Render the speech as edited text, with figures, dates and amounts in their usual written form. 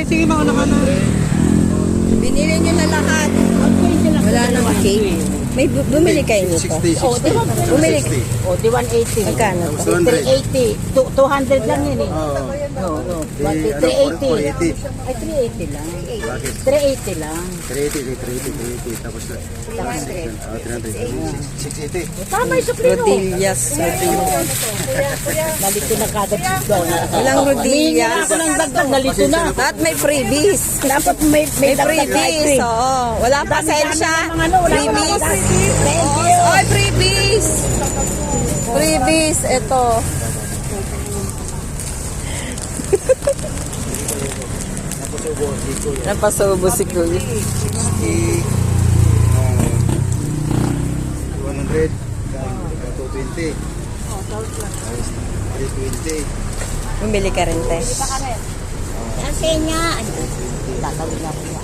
sige, mauna ka na. Binili nyo na lahat. Wala nang cake. May bumili kayo nito. 60, 60. Bumili. O, di 180. Magkano to? 380. 200 lang yun eh. Oo. No. Di, 380. 480. Ay, 380 lang. Bakit? 380 lang. 380. Tapos na. 300. 680. Tama yung supremo. Rodillas. Nalito na kada doon. Walang rodillas. Ako ng dagdag, nalito na. At may freebies. Dapat may May dagdag na ice freebies. cream. Oo. Wala pasensya. Freebies. Thank you. Oy, freebies. Freebies. Ito. Napasubo si Kuya. 100. 220. 320. Bumili ka rin, te. Kasi nga, tatawid na ako.